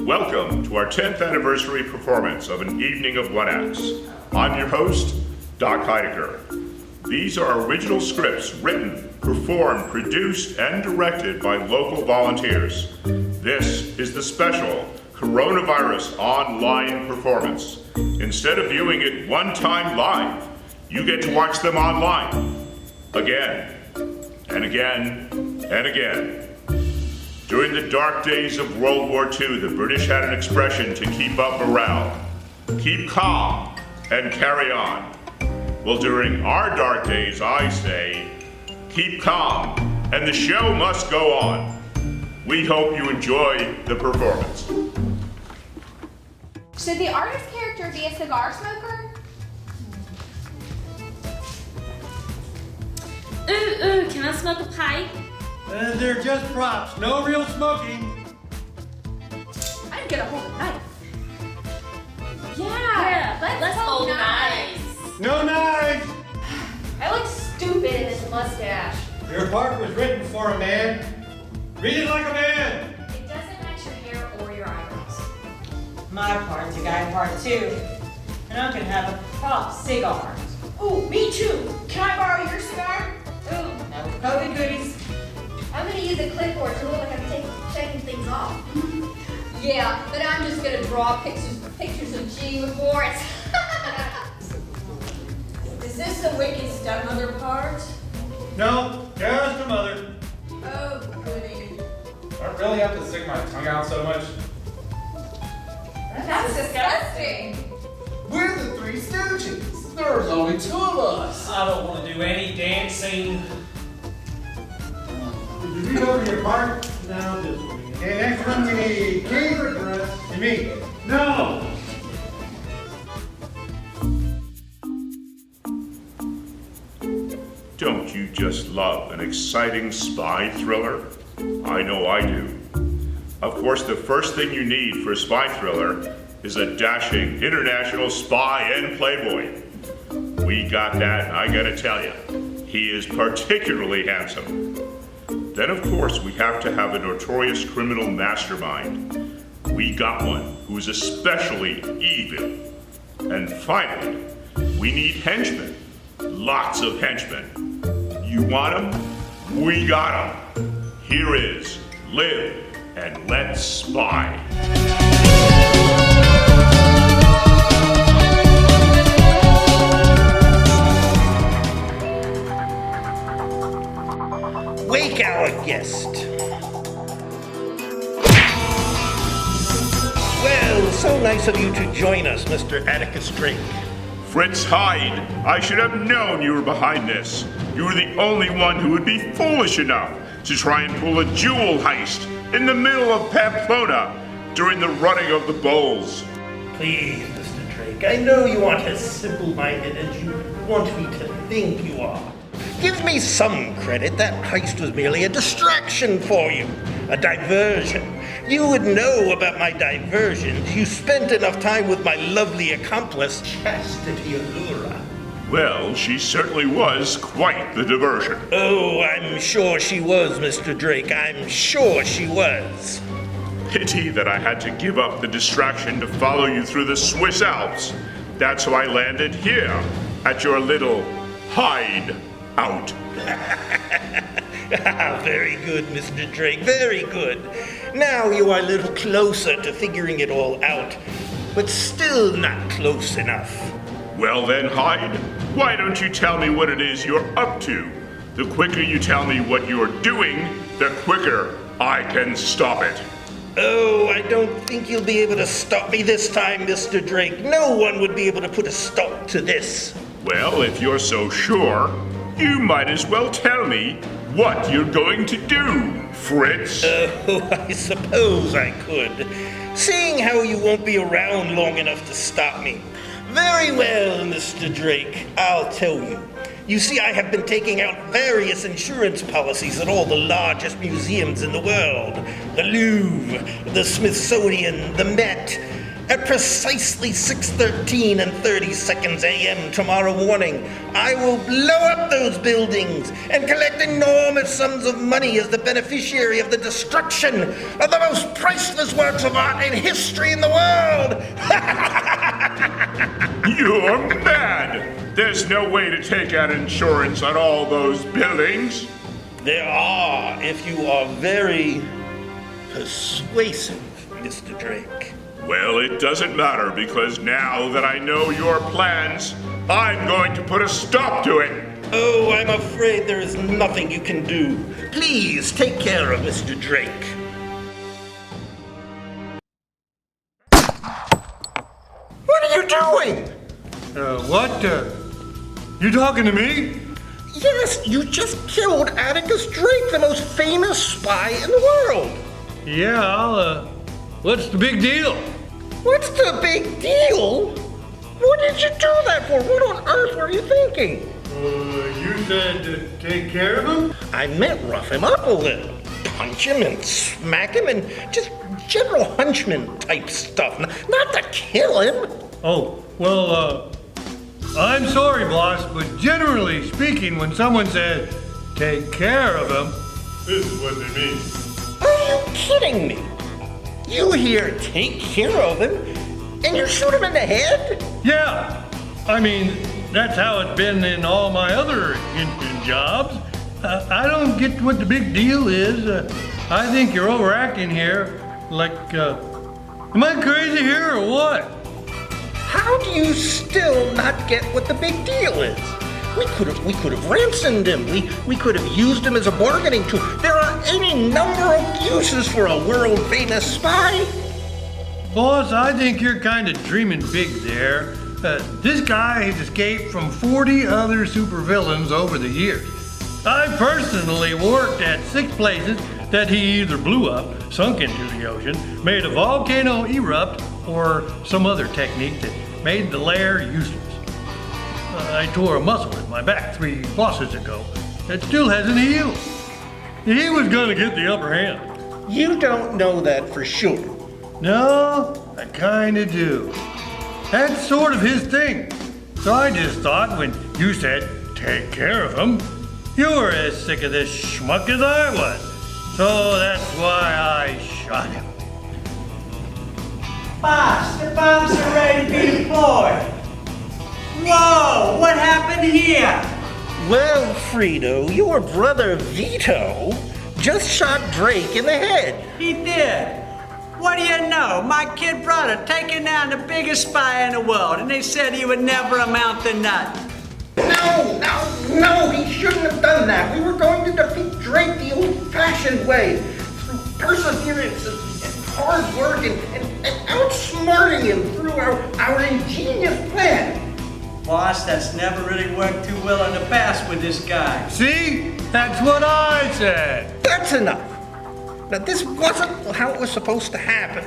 Welcome to our 10th anniversary performance of An Evening of One Acts. I'm your host, Doc Heidecker. These are original scripts written, performed, produced, and directed by local volunteers. This is the special coronavirus online performance. Instead of viewing it one time live, you get to watch them online. Again, and again, and again. During the dark days of World War II, the British had an expression to keep up morale. Keep calm and carry on. Well, during our dark days, I say, keep calm and the show must go on. We hope you enjoy the performance. Should the artist character be a cigar smoker? Ooh, can I smoke a pipe? They're just props, no real smoking. I'd get a hold of knife. Yeah, let's hold knives. No knives! I look stupid in this mustache. Your part was written for a man. Read it like a man. It doesn't match your hair or your eyebrows. My part's a guy part too. And I'm gonna have a prop cigar. Ooh, me too. Can I borrow your cigar? Ooh, no COVID goodies. I'm gonna use a clipboard to look like I'm checking things off. Yeah, but I'm just gonna draw pictures of G with Boris. Is this the wicked stepmother part? No, just a mother. Oh, goody. I really have to stick my tongue out so much. That's disgusting. We're the Three Stooges. There's only two of us. I don't want to do any dancing. Did you read over your part? Now this one. Okay, next one we need Keith and me. No! Don't you just love an exciting spy thriller? I know I do. Of course, the first thing you need for a spy thriller is a dashing international spy and playboy. We got that, and I gotta tell you, he is particularly handsome. Then, of course, we have to have a notorious criminal mastermind. We got one who's especially evil. And finally, we need henchmen. Lots of henchmen. You want them? We got them. Here is Live and Let Spy. Wake our guest. Well, so nice of you to join us, Mr. Atticus Drake. Fritz Hyde, I should have known you were behind this. You were the only one who would be foolish enough to try and pull a jewel heist in the middle of Pamplona during the running of the bulls. Please, Mr. Drake, I know you aren't as simple-minded as you want me to think you are. Give me some credit. That heist was merely a distraction for you, a diversion. You would know about my diversions. You spent enough time with my lovely accomplice, Chastity Allura. Well, she certainly was quite the diversion. Oh, I'm sure she was, Mr. Drake. I'm sure she was. Pity that I had to give up the distraction to follow you through the Swiss Alps. That's how I landed here, at your little hide out. Very good, Mr. Drake, very good. Now you are a little closer to figuring it all out, but still not close enough. Well then, Hyde, why don't you tell me what it is you're up to? The quicker you tell me what you're doing, the quicker I can stop it. Oh, I don't think you'll be able to stop me this time, Mr. Drake. No one would be able to put a stop to this. Well, if you're so sure, you might as well tell me what you're going to do, Fritz. Oh, I suppose I could. Seeing how you won't be around long enough to stop me. Very well, Mr. Drake, I'll tell you. You see, I have been taking out various insurance policies at all the largest museums in the world. The Louvre, the Smithsonian, the Met. At precisely 6:13 and 30 seconds a.m. tomorrow morning, I will blow up those buildings and collect enormous sums of money as the beneficiary of the destruction of the most priceless works of art in history in the world. You're mad! There's no way to take out insurance on all those buildings. There are, if you are very persuasive, Mr. Drake. Well, it doesn't matter because now that I know your plans, I'm going to put a stop to it. Oh, I'm afraid there is nothing you can do. Please take care of Mr. Drake. What are you doing? What? You talking to me? Yes, you just killed Atticus Drake, the most famous spy in the world. Yeah, what's the big deal? What's the big deal? What did you do that for? What on earth were you thinking? You said to take care of him? I meant rough him up a little. Punch him and smack him and just general hunchman type stuff. Not to kill him. Oh, well, I'm sorry, boss, but generally speaking, when someone says take care of him, this is what they mean. Are you kidding me? You hear take care of him and you shoot him in the head? Yeah, I mean, that's how it's been in all my other in jobs. I don't get what the big deal is. I think you're overacting here. Like, am I crazy here or what? How do you still not get what the big deal is? We could have ransomed him. We could have used him as a bargaining tool. There are any number of uses for a world-famous spy. Boss, I think you're kind of dreaming big there. This guy has escaped from 40 other supervillains over the years. I personally worked at 6 places that he either blew up, sunk into the ocean, made a volcano erupt, or some other technique that made the lair useless. I tore a muscle in my back 3 bosses ago. It still hasn't healed. He was gonna get the upper hand. You don't know that for sure. No, I kinda do. That's sort of his thing. So I just thought when you said, take care of him, you were as sick of this schmuck as I was. So that's why I shot him. Boss, the bombs are ready to be deployed. Whoa, what happened here? Well, Frito, your brother Vito just shot Drake in the head. He did. What do you know? My kid brother taking down the biggest spy in the world, and they said he would never amount to nothing. No, he shouldn't have done that. We were going to defeat Drake the old-fashioned way, through perseverance and hard work and outsmarting him through our ingenious plan. Boss, that's never really worked too well in the past with this guy. See? That's what I said. That's enough. Now, this wasn't how it was supposed to happen.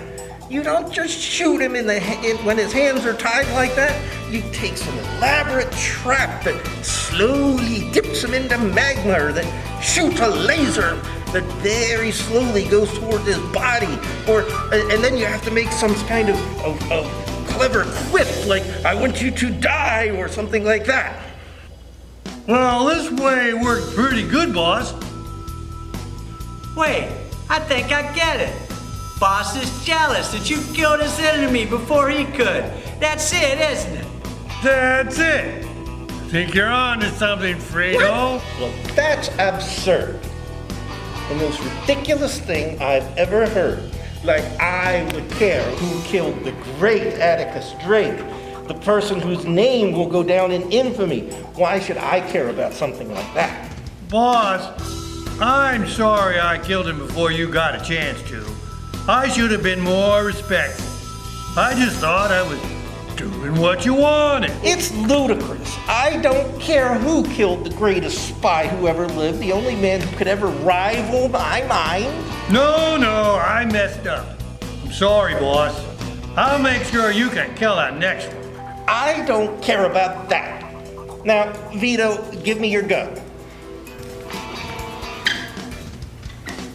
You don't just shoot him in the when his hands are tied like that. You take some elaborate trap that slowly dips him into magma or that shoots a laser that very slowly goes towards his body. And then you have to make some kind of clever quip like, I want you to die, or something like that. Well, this way worked pretty good, boss. Wait, I think I get it. Boss is jealous that you killed his enemy before he could. That's it, isn't it? That's it. Think you're on to something, Fredo? Well, that's absurd. The most ridiculous thing I've ever heard. Like I would care who killed the great Atticus Drake, the person whose name will go down in infamy. Why should I care about something like that? Boss, I'm sorry I killed him before you got a chance to. I should have been more respectful. I just thought I was doing what you wanted. It's ludicrous. I don't care who killed the greatest spy who ever lived, the only man who could ever rival my mind. No, I messed up. I'm sorry, boss. I'll make sure you can kill that next one. I don't care about that. Now, Vito, give me your gun.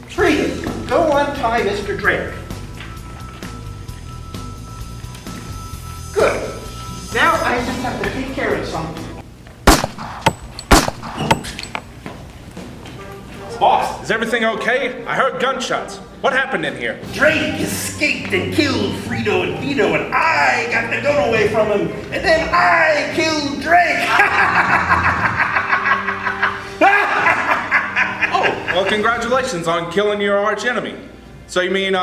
Trina, go untie Mr. Drake. I just have to take care of something. Boss, is everything okay? I heard gunshots. What happened in here? Drake escaped and killed Frito and Vito, and I got the gun away from him, and then I killed Drake. Oh, well, congratulations on killing your arch enemy. So you mean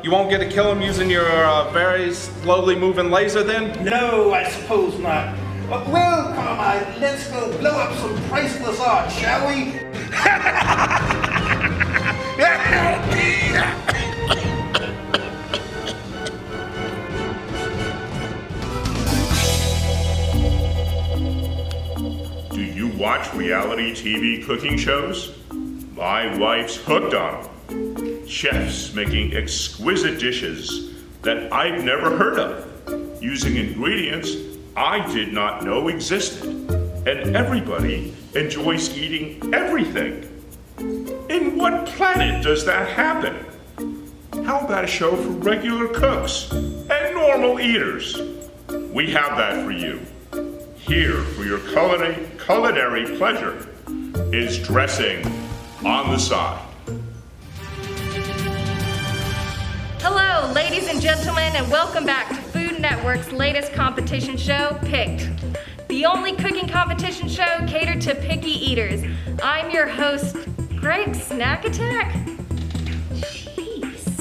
you won't get to kill him using your very slowly moving laser then? No, I suppose not. But well, Carmine, let's go blow up some priceless art, shall we? Do you watch reality TV cooking shows? My wife's hooked on them. Chefs making exquisite dishes that I've never heard of, using ingredients I did not know existed. And everybody enjoys eating everything. In what planet does that happen? How about a show for regular cooks and normal eaters? We have that for you. Here for your culinary pleasure is Dressing on the Side. Hello, ladies and gentlemen, and welcome back to Food Network's latest competition show, Picked. The only cooking competition show catered to picky eaters. I'm your host, Greg Snack Attack. Jeez.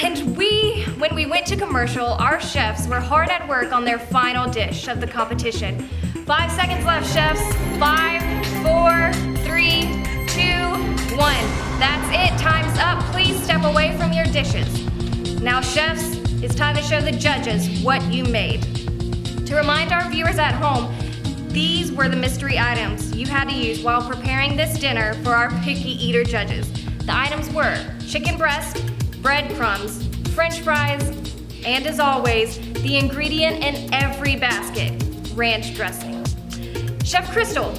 And when we went to commercial, our chefs were hard at work on their final dish of the competition. 5 seconds left, chefs. 5, 4, 3, 2, 1. That's it, time's up. Please step away from your dishes. Now, chefs, it's time to show the judges what you made. To remind our viewers at home, these were the mystery items you had to use while preparing this dinner for our picky eater judges. The items were chicken breast, breadcrumbs, French fries, and as always, the ingredient in every basket, ranch dressing. Chef Crystal,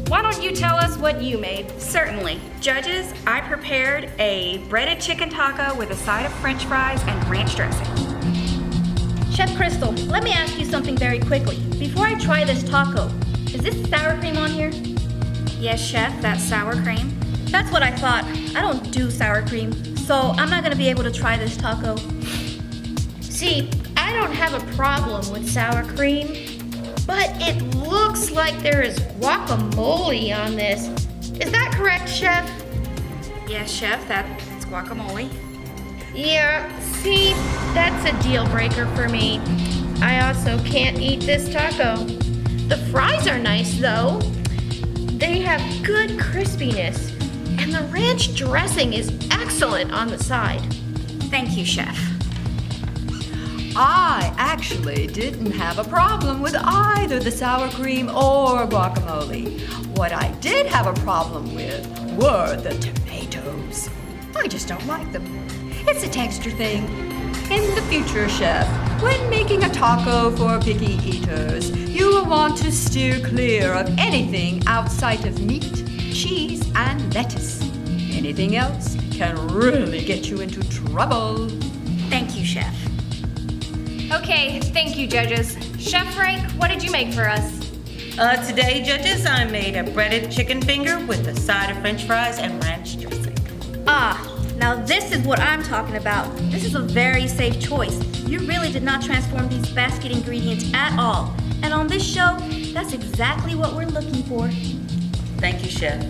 why don't you tell us what you made? Certainly. Judges, I prepared a breaded chicken taco with a side of French fries and ranch dressing. Chef Crystal, let me ask you something very quickly. Before I try this taco, is this sour cream on here? Yes, Chef, that's sour cream. That's what I thought. I don't do sour cream, so I'm not gonna be able to try this taco. See, I don't have a problem with sour cream, but it looks like there is guacamole on this. Is that correct, Chef? Yes, Chef, that's guacamole. Yeah, see, that's a deal breaker for me. I also can't eat this taco. The fries are nice though. They have good crispiness, and the ranch dressing is excellent on the side. Thank you, Chef. I actually didn't have a problem with either the sour cream or guacamole. What I did have a problem with were the tomatoes. I just don't like them. It's a texture thing. In the future, Chef, when making a taco for picky eaters, you will want to steer clear of anything outside of meat, cheese, and lettuce. Anything else can really get you into trouble. Thank you, Chef. Okay, thank you, judges. Chef Frank, what did you make for us? Today, judges, I made a breaded chicken finger with a side of French fries and ranch dressing. Now this is what I'm talking about. This is a very safe choice. You really did not transform these basket ingredients at all. And on this show, that's exactly what we're looking for. Thank you, Chef.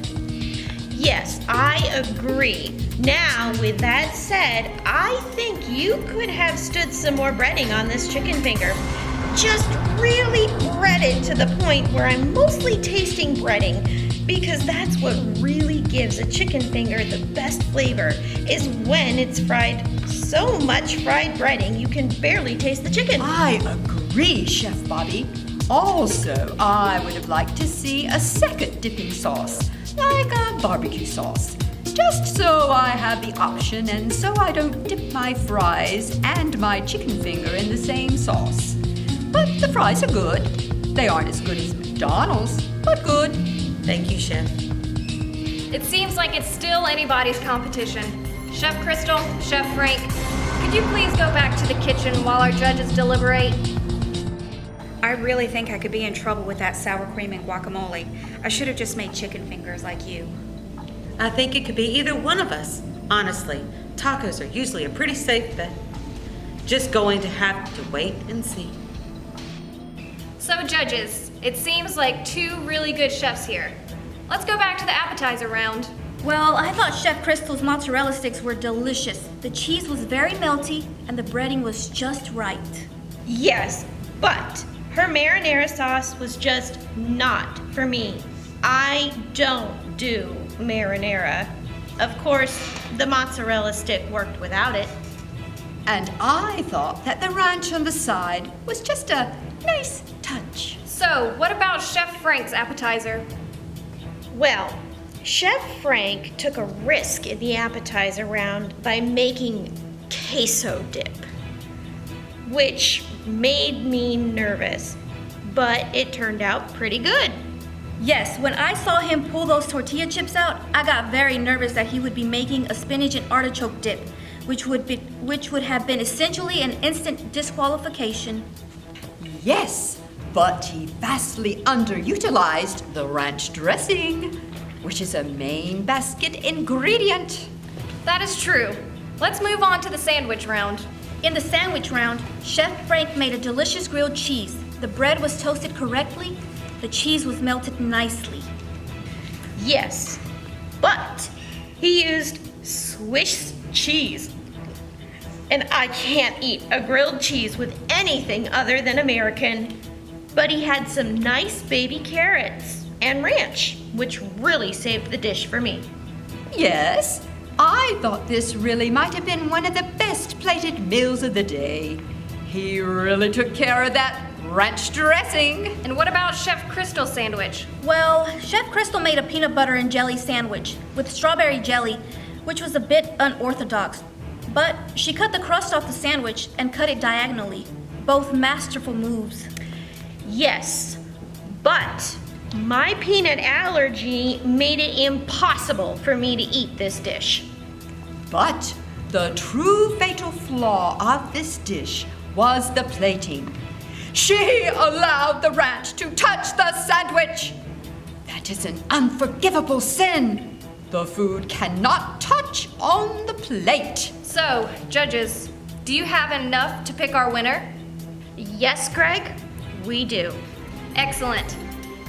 Yes, I agree. Now, with that said, I think you could have stood some more breading on this chicken finger. Just really bread it to the point where I'm mostly tasting breading, because that's what really gives a chicken finger the best flavor, is when it's fried. So much fried breading, you can barely taste the chicken. I agree, Chef Bobby. Also, I would have liked to see a second dipping sauce, like a barbecue sauce. Just so I have the option and so I don't dip my fries and my chicken finger in the same sauce. But the fries are good. They aren't as good as McDonald's, but good. Thank you, Chef. It seems like it's still anybody's competition. Chef Crystal, Chef Frank, could you please go back to the kitchen while our judges deliberate? I really think I could be in trouble with that sour cream and guacamole. I should have just made chicken fingers like you. I think it could be either one of us. Honestly, tacos are usually a pretty safe bet. Just going to have to wait and see. So judges, it seems like two really good chefs here. Let's go back to the appetizer round. Well, I thought Chef Crystal's mozzarella sticks were delicious. The cheese was very melty and the breading was just right. Yes, but her marinara sauce was just not for me. I don't do marinara. Of course, the mozzarella stick worked without it. And I thought that the ranch on the side was just a nice touch. So, what about Chef Frank's appetizer? Well, Chef Frank took a risk in the appetizer round by making queso dip, which made me nervous, but it turned out pretty good. Yes, when I saw him pull those tortilla chips out, I got very nervous that he would be making a spinach and artichoke dip, which would have been essentially an instant disqualification. Yes, but he vastly underutilized the ranch dressing, which is a main basket ingredient. That is true. Let's move on to the sandwich round. In the sandwich round, Chef Frank made a delicious grilled cheese. The bread was toasted correctly. The cheese was melted nicely. Yes, but he used Swiss cheese. And I can't eat a grilled cheese with anything other than American. But he had some nice baby carrots and ranch, which really saved the dish for me. Yes, I thought this really might have been one of the best plated meals of the day. He really took care of that ranch dressing. And what about Chef Crystal's sandwich? Well, Chef Crystal made a peanut butter and jelly sandwich with strawberry jelly, which was a bit unorthodox. But she cut the crust off the sandwich and cut it diagonally. Both masterful moves. Yes, but my peanut allergy made it impossible for me to eat this dish. But the true fatal flaw of this dish was the plating. She allowed the ranch to touch the sandwich. That is an unforgivable sin. The food cannot touch on the plate. So, judges, do you have enough to pick our winner? Yes, Greg, we do. Excellent.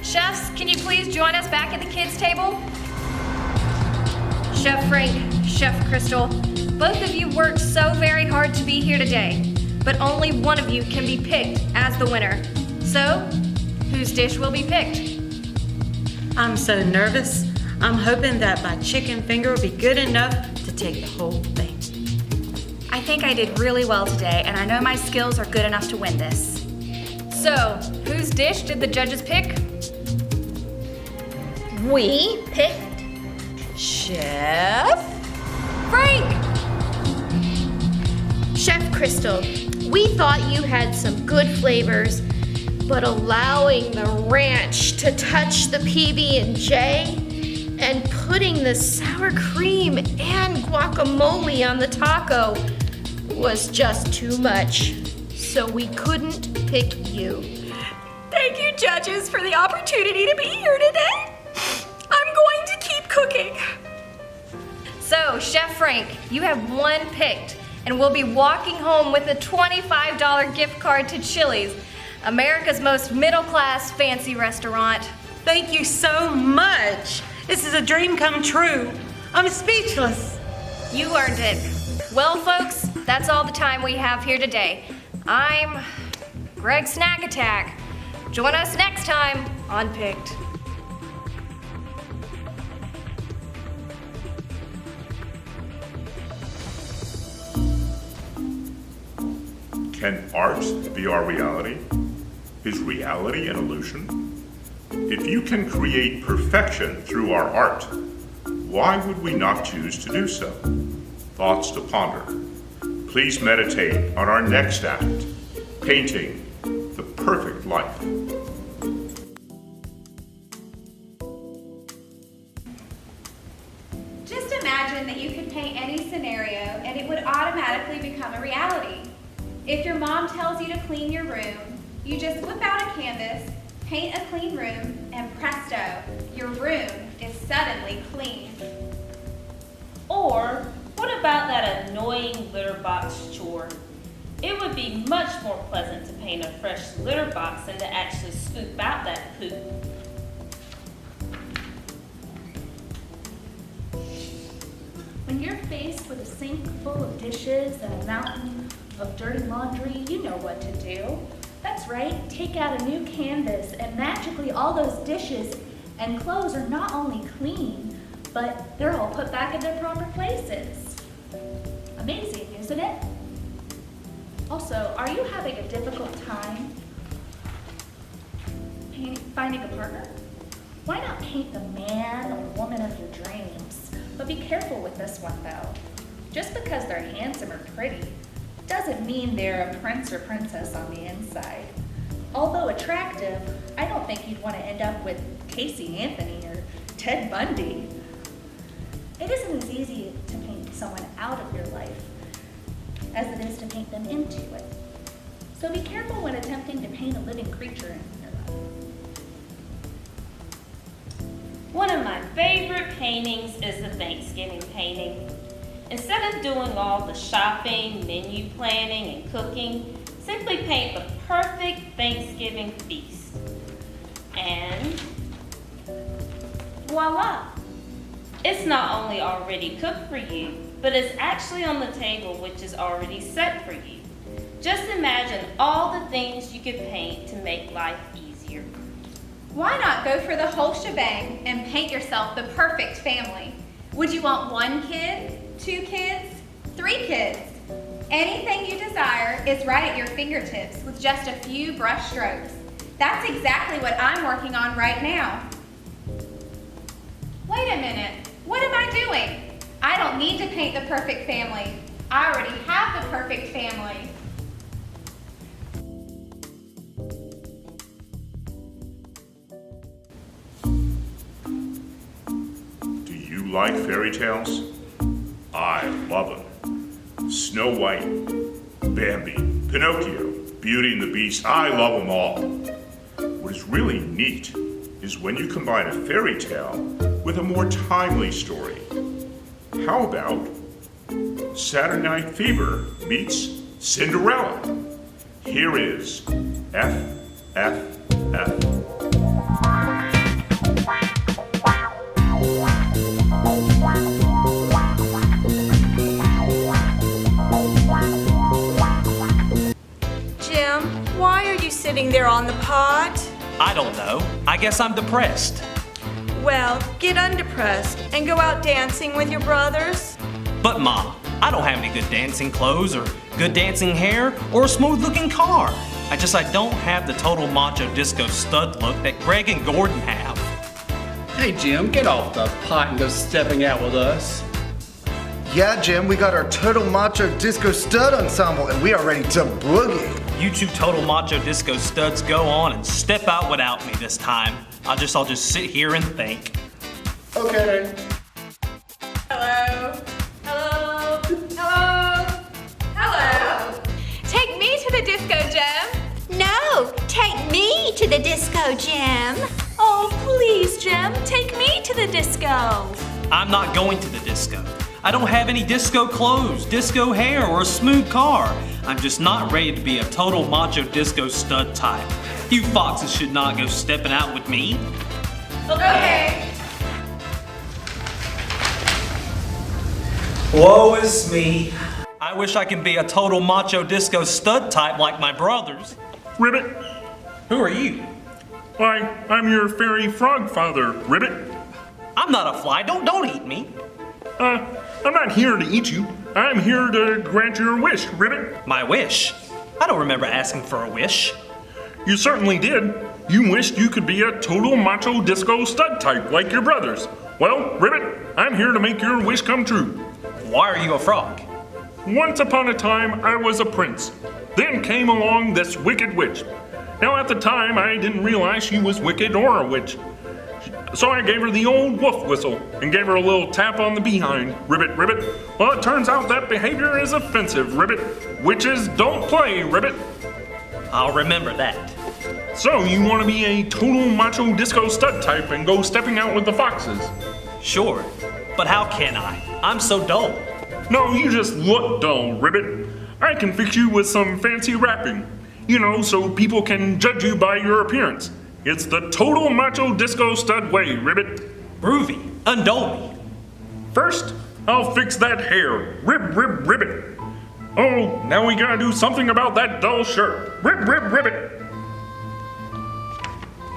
Chefs, can you please join us back at the kids' table? Chef Frank, Chef Crystal, both of you worked so very hard to be here today, but only one of you can be picked as the winner. So, whose dish will be picked? I'm so nervous. I'm hoping that my chicken finger will be good enough to take the whole thing. I think I did really well today, and I know my skills are good enough to win this. So, whose dish did the judges pick? We picked Chef Frank! Chef Crystal, we thought you had some good flavors, but allowing the ranch to touch the PB&J and putting the sour cream and guacamole on the taco was just too much. So we couldn't pick you. Thank you, judges, for the opportunity to be here today. I'm going to keep cooking. So, Chef Frank, you have one picked, and we'll be walking home with a $25 gift card to Chili's, America's most middle-class fancy restaurant. Thank you so much. This is a dream come true. I'm speechless. You earned it. Well, folks, that's all the time we have here today. I'm Greg Snack Attack. Join us next time on Picked. Can art be our reality? Is reality an illusion? If you can create perfection through our art, why would we not choose to do so? Thoughts to ponder. Please meditate on our next act, painting the perfect life. Just imagine that you could paint any scenario and it would automatically become a reality. If your mom tells you to clean your room, You just whip out a canvas, paint a clean room, and presto, your room is suddenly clean. Or what about that annoying litter box chore? It would be much more pleasant to paint a fresh litter box than to actually scoop out that poop. When you're faced with a sink full of dishes and a mountain of dirty laundry, you know what to do. That's right, take out a new canvas and magically all those dishes and clothes are not only clean, but they're all put back in their proper places. Amazing, isn't it? Also, are you having a difficult time finding a partner? Why not paint the man or woman of your dreams? But be careful with this one though. Just because they're handsome or pretty doesn't mean they're a prince or princess on the inside. Although attractive, I don't think you'd want to end up with Casey Anthony or Ted Bundy. It isn't as easy to paint someone out of your life as it is to paint them into it. So be careful when attempting to paint a living creature in your life. One of my favorite paintings is the Thanksgiving painting. Instead of doing all the shopping, menu planning, and cooking, simply paint the perfect Thanksgiving feast. And voila! It's not only already cooked for you, but it's actually on the table, which is already set for you. Just imagine all the things you could paint to make life easier. Why not go for the whole shebang and paint yourself the perfect family? Would you want 1 kid, 2 kids, 3 kids? Anything you desire is right at your fingertips with just a few brush strokes. That's exactly what I'm working on right now. Wait a minute, what am I doing? I don't need to paint the perfect family. I already have the perfect family. Do you like fairy tales? I love them. Snow White, Bambi, Pinocchio, Beauty and the Beast, I love them all. What is really neat is when you combine a fairy tale with a more timely story. How about Saturday Night Fever meets Cinderella? Here is FFF. Jim, why are you sitting there on the pot? I don't know. I guess I'm depressed. Well, get undepressed and go out dancing with your brothers. But Ma, I don't have any good dancing clothes or good dancing hair or a smooth looking car. I don't have the total macho disco stud look that Greg and Gordon have. Hey Jim, get off the pot and go stepping out with us. Yeah, Jim, we got our total macho disco stud ensemble and we are ready to boogie. You two total macho disco studs go on and step out without me this time. I'll just sit here and think. Okay. Hello. Hello. Hello. Hello. Take me to the disco, Jim. No, take me to the disco, Jim. Oh, please, Jim, take me to the disco. I'm not going to the disco. I don't have any disco clothes, disco hair, or a smooth car. I'm just not ready to be a total macho disco stud type. You foxes should not go stepping out with me. Okay. Woe is me. I wish I could be a total macho disco stud type like my brothers. Ribbit. Who are you? Why, I'm your fairy frog father, Ribbit. I'm not a fly. Don't eat me. I'm not here to eat you. I'm here to grant your wish, Ribbit. My wish? I don't remember asking for a wish. You certainly did. You wished you could be a total macho disco stud type like your brothers. Well, Ribbit, I'm here to make your wish come true. Why are you a frog? Once upon a time, I was a prince. Then came along this wicked witch. Now at the time, I didn't realize she was wicked or a witch. So I gave her the old wolf whistle and gave her a little tap on the behind. Ribbit, Ribbit. Well, it turns out that behavior is offensive, Ribbit. Witches don't play, Ribbit. I'll remember that. So, you want to be a total macho disco stud type and go stepping out with the foxes? Sure, but how can I? I'm so dull. No, you just look dull, Ribbit. I can fix you with some fancy wrapping. You know, so people can judge you by your appearance. It's the total macho disco stud way, Ribbit. Groovy, undole me. First, I'll fix that hair. Ribbit. Oh, now we gotta do something about that dull shirt. Ribbit.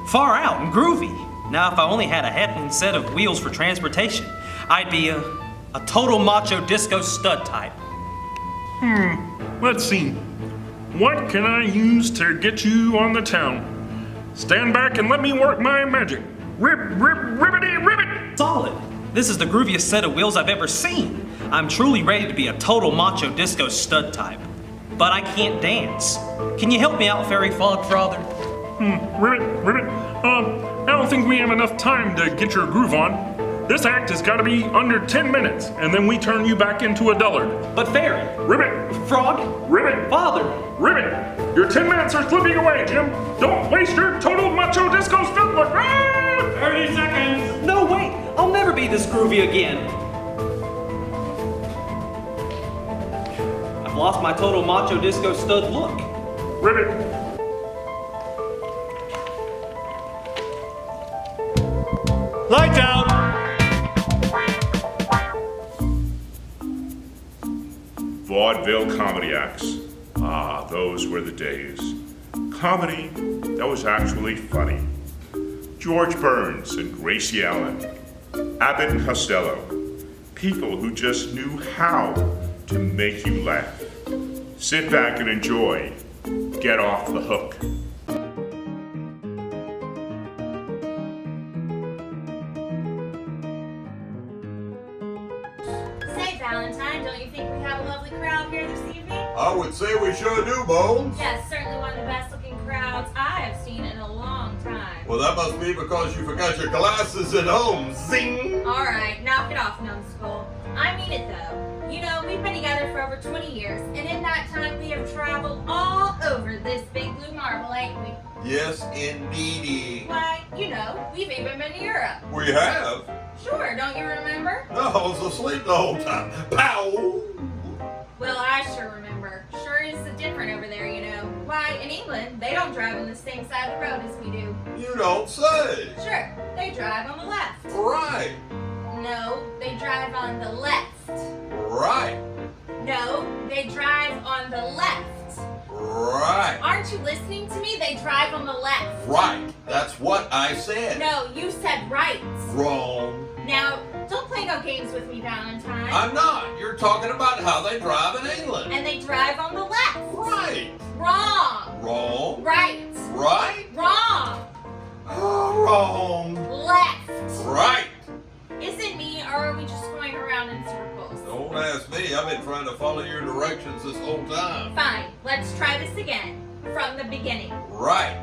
Far out and groovy. Now, if I only had a head and set of wheels for transportation, I'd be a total macho disco stud type. Let's see. What can I use to get you on the town? Stand back and let me work my magic. Ribbity. Solid. This is the grooviest set of wheels I've ever seen. I'm truly ready to be a total macho disco stud type. But I can't dance. Can you help me out, Fairy Fogfather? Ribbit. I don't think we have enough time to get your groove on. This act has got to be under 10 minutes, and then we turn you back into a dullard. But Fairy. Ribbit. Frog. Ribbit. Father. Ribbit. Your 10 minutes are slipping away, Jim. Don't waste your total macho disco stud look. 30 seconds. No, wait. I'll never be this groovy again. I've lost my total macho disco stud look. Ribbit. Lights out. Vaudeville comedy acts. Ah, those were the days. Comedy that was actually funny. George Burns and Gracie Allen, Abbott and Costello, people who just knew how to make you laugh. Sit back and enjoy. Get off the hook. Say, Valentine, don't you think we have a lovely crowd here this evening? I would say we sure do, Bones. Yes, certainly one of the best looking crowds I have seen in a long time. Well, that must be because you forgot your glasses at home. Zing! Alright, knock it off, numbskull. I mean it though. You know, we've been together for over 20 years, and in that time we have traveled all over this big blue marble, ain't we? Yes, indeedy. Why, you know, we've even been to Europe. We have? Sure, don't you remember? No, I was asleep the whole time. Pow! Well, I sure remember. Sure is different over there, you know. Why, in England, they don't drive on the same side of the road as we do. You don't say. Sure, they drive on the left. Right. No, they drive on the left. Right. No, they drive on the left. Right. Aren't you listening to me? They drive on the left. Right. That's what I said. No, you said right. Wrong. Now, don't play no games with me, Valentine. I'm not. You're talking about how they drive in England. And they drive on the left. Right. Wrong. Wrong. Right. Right. Wrong. Wrong. Left. Right. Is it me, or are we just going around in circles? Don't ask me. I've been trying to follow your directions this whole time. Fine. Let's try this again. From the beginning. Right.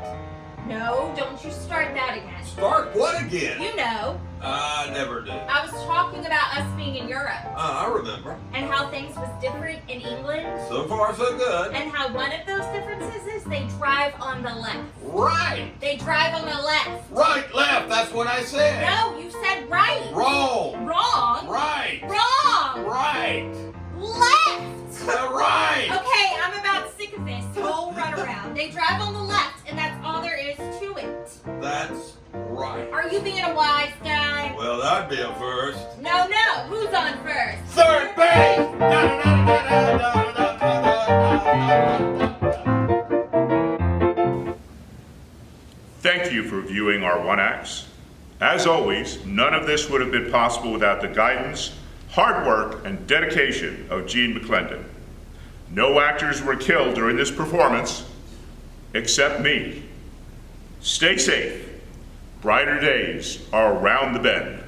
No, don't you start that again. Start what again? You know. I never did. I was talking about us being in Europe. I remember. And how things was different in England. So far, so good. And how one of those differences is they drive on the left. Right. They drive on the left. Right, left. That's what I said. No, you said right. Wrong. Wrong. Right. Wrong. Right. Left. Right. Okay, I'm about sick of this whole runaround. They drive on the left, and that's all there is to it. That's right. Are you being a wise guy? Well, that'd be a first. No. Who's on first? Third base! Thank you for viewing our one acts. As always, none of this would have been possible without the guidance, hard work, and dedication of Gene McClendon. No actors were killed during this performance, except me. Stay safe. Brighter days are around the bend.